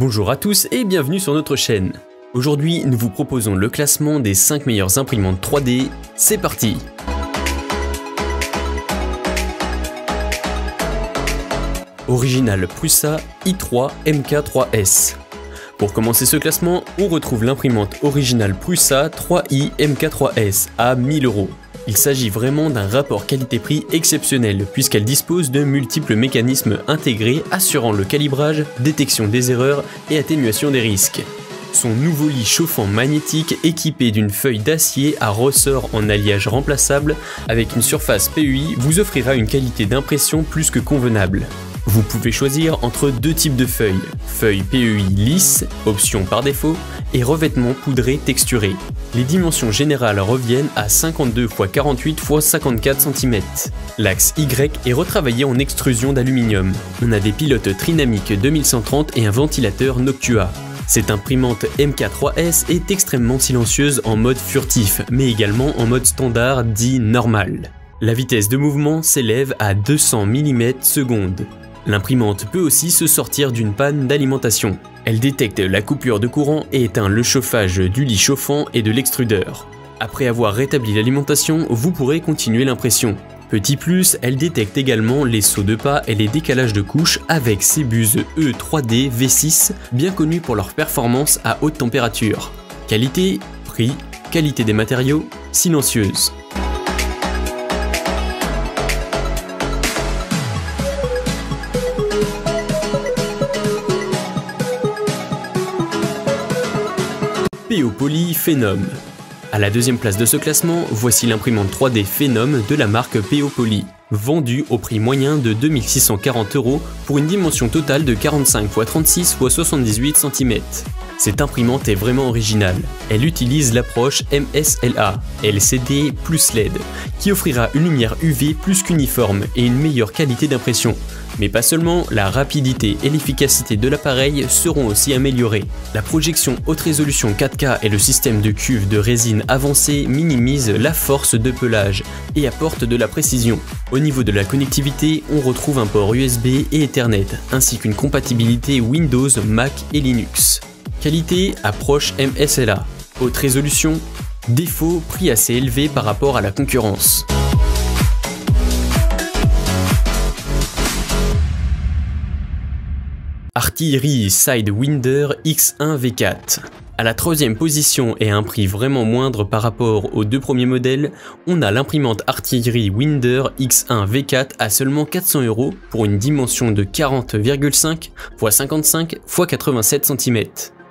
Bonjour à tous et bienvenue sur notre chaîne. Aujourd'hui, nous vous proposons le classement des 5 meilleures imprimantes 3D. C'est parti! Original Prusa i3 MK3S. Pour commencer ce classement, on retrouve l'imprimante Original Prusa 3i MK3S à 1000 €. Il s'agit vraiment d'un rapport qualité-prix exceptionnel puisqu'elle dispose de multiples mécanismes intégrés assurant le calibrage, détection des erreurs et atténuation des risques. Son nouveau lit chauffant magnétique équipé d'une feuille d'acier à ressort en alliage remplaçable avec une surface PEI vous offrira une qualité d'impression plus que convenable. Vous pouvez choisir entre deux types de feuilles, feuille PEI lisse, option par défaut, et revêtement poudré texturé. Les dimensions générales reviennent à 52 x 48 x 54 cm. L'axe Y est retravaillé en extrusion d'aluminium. On a des pilotes Trinamic 2130 et un ventilateur Noctua. Cette imprimante MK3S est extrêmement silencieuse en mode furtif, mais également en mode standard dit normal. La vitesse de mouvement s'élève à 200 mm/s. L'imprimante peut aussi se sortir d'une panne d'alimentation. Elle détecte la coupure de courant et éteint le chauffage du lit chauffant et de l'extrudeur. Après avoir rétabli l'alimentation, vous pourrez continuer l'impression. Petit plus, elle détecte également les sauts de pas et les décalages de couches avec ses buses E3D V6, bien connues pour leur performance à haute température. Qualité, prix, qualité des matériaux, silencieuse. PO Poly Phenom. À la deuxième place de ce classement, voici l'imprimante 3D Phenom de la marque PO Poly, vendue au prix moyen de 2640 € pour une dimension totale de 45 x 36 x 78 cm. Cette imprimante est vraiment originale. Elle utilise l'approche MSLA, LCD plus LED, qui offrira une lumière UV plus qu'uniforme et une meilleure qualité d'impression. Mais pas seulement, la rapidité et l'efficacité de l'appareil seront aussi améliorées. La projection haute résolution 4K et le système de cuve de résine avancée minimisent la force de pelage et apportent de la précision. Au niveau de la connectivité, on retrouve un port USB et Ethernet, ainsi qu'une compatibilité Windows, Mac et Linux. Qualité, approche MSLA. Haute résolution, défaut, prix assez élevé par rapport à la concurrence. Artillery Sidewinder X1 V4. À la troisième position et à un prix vraiment moindre par rapport aux deux premiers modèles, on a l'imprimante Artillery Winder X1 V4 à seulement 400 € pour une dimension de 40,5 x 55 x 87 cm.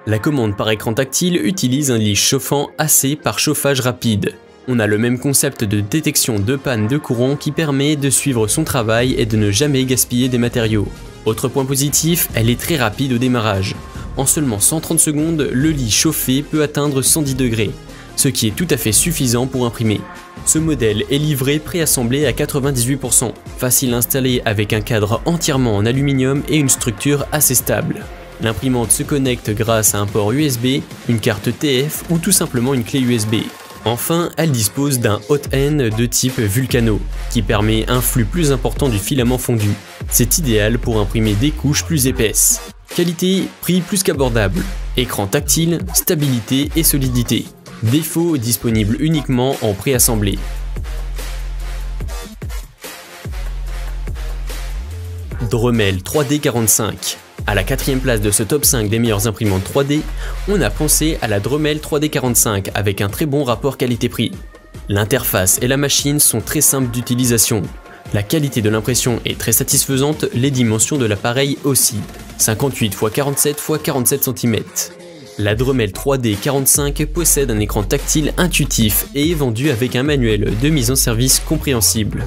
La commande par écran tactile utilise un lit chauffant AC par chauffage rapide. On a le même concept de détection de panne de courant qui permet de suivre son travail et de ne jamais gaspiller des matériaux. Autre point positif, elle est très rapide au démarrage. En seulement 130 secondes, le lit chauffé peut atteindre 110 degrés, ce qui est tout à fait suffisant pour imprimer. Ce modèle est livré préassemblé à 98%, facile à installer avec un cadre entièrement en aluminium et une structure assez stable. L'imprimante se connecte grâce à un port USB, une carte TF ou tout simplement une clé USB. Enfin, elle dispose d'un hot end de type Vulcano, qui permet un flux plus important du filament fondu. C'est idéal pour imprimer des couches plus épaisses. Qualité, prix plus qu'abordable. Écran tactile, stabilité et solidité. Défaut disponible uniquement en préassemblé. Dremel 3D45. À la quatrième place de ce top 5 des meilleures imprimantes 3D, on a pensé à la Dremel 3D45 avec un très bon rapport qualité-prix. L'interface et la machine sont très simples d'utilisation. La qualité de l'impression est très satisfaisante, les dimensions de l'appareil aussi, 58 x 47 x 47 cm. La Dremel 3D45 possède un écran tactile intuitif et est vendue avec un manuel de mise en service compréhensible.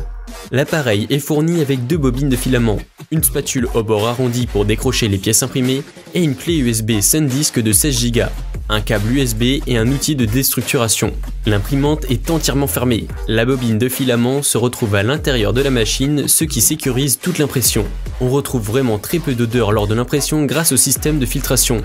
L'appareil est fourni avec deux bobines de filament, une spatule au bord arrondi pour décrocher les pièces imprimées et une clé USB SanDisk de 16 Go, un câble USB et un outil de déstructuration. L'imprimante est entièrement fermée. La bobine de filament se retrouve à l'intérieur de la machine, ce qui sécurise toute l'impression. On retrouve vraiment très peu d'odeur lors de l'impression grâce au système de filtration.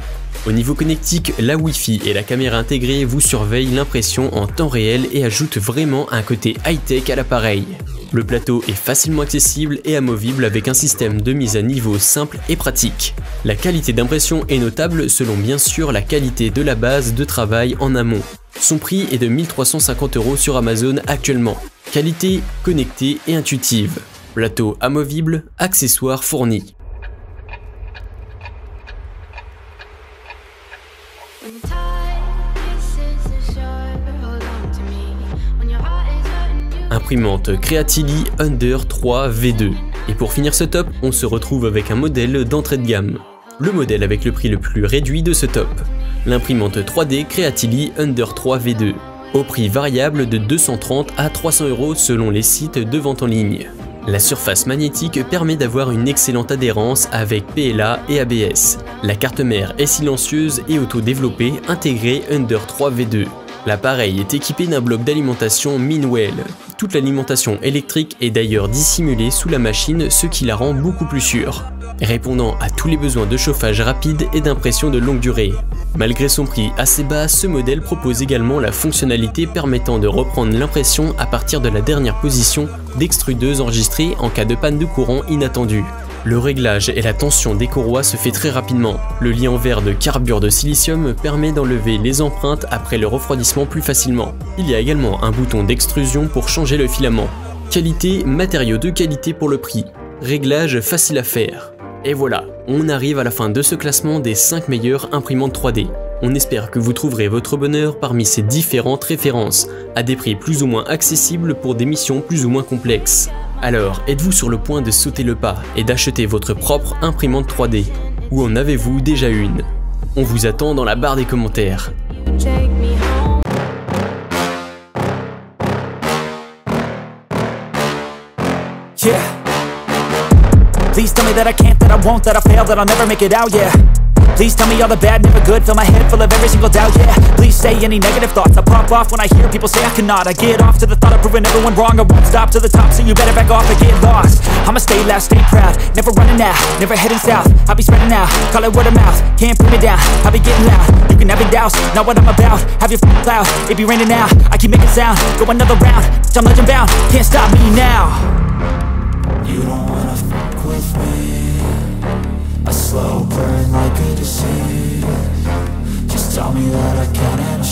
Au niveau connectique, la Wi-Fi et la caméra intégrée vous surveillent l'impression en temps réel et ajoutent vraiment un côté high-tech à l'appareil. Le plateau est facilement accessible et amovible avec un système de mise à niveau simple et pratique. La qualité d'impression est notable selon bien sûr la qualité de la base de travail en amont. Son prix est de 1350 € sur Amazon actuellement. Qualité connectée et intuitive. Plateau amovible, accessoires fournis. Imprimante Creatili Under 3 V2. Et pour finir ce top, on se retrouve avec un modèle d'entrée de gamme. Le modèle avec le prix le plus réduit de ce top. L'imprimante 3D Creatili Under 3 V2. Au prix variable de 230 à 300 € selon les sites de vente en ligne. La surface magnétique permet d'avoir une excellente adhérence avec PLA et ABS. La carte mère est silencieuse et auto-développée intégrée Under 3 V2. L'appareil est équipé d'un bloc d'alimentation Minwell. Toute l'alimentation électrique est d'ailleurs dissimulée sous la machine, ce qui la rend beaucoup plus sûre, répondant à tous les besoins de chauffage rapide et d'impression de longue durée. Malgré son prix assez bas, ce modèle propose également la fonctionnalité permettant de reprendre l'impression à partir de la dernière position d'extrudeuse enregistrée en cas de panne de courant inattendue. Le réglage et la tension des courroies se fait très rapidement. Le liant vert de carbure de silicium permet d'enlever les empreintes après le refroidissement plus facilement. Il y a également un bouton d'extrusion pour changer le filament. Qualité, matériaux de qualité pour le prix. Réglage facile à faire. Et voilà, on arrive à la fin de ce classement des 5 meilleures imprimantes 3D. On espère que vous trouverez votre bonheur parmi ces différentes références, à des prix plus ou moins accessibles pour des missions plus ou moins complexes. Alors, êtes-vous sur le point de sauter le pas et d'acheter votre propre imprimante 3D? Ou en avez-vous déjà une? On vous attend dans la barre des commentaires. Yeah. Please tell me that I can't, that I won't, that I fail, that I'll never make it out, yeah. Please tell me all the bad, never good, fill my head full of every single doubt, yeah. Please say any negative thoughts, I pop off when I hear people say I cannot. I get off to the thought of proving everyone wrong, I won't stop to the top, so you better back off and get lost. I'ma stay loud, stay proud, never running out, never heading south. I'll be spreading out, call it word of mouth, can't put me down, I'll be getting loud. You can have it douse, not what I'm about, have your cloud, it be raining now. I keep making sound, go another round, I'm legend bound, can't stop me now. You don't wanna fuck with me, a slow burn like a disease. Just tell me that I can and I'll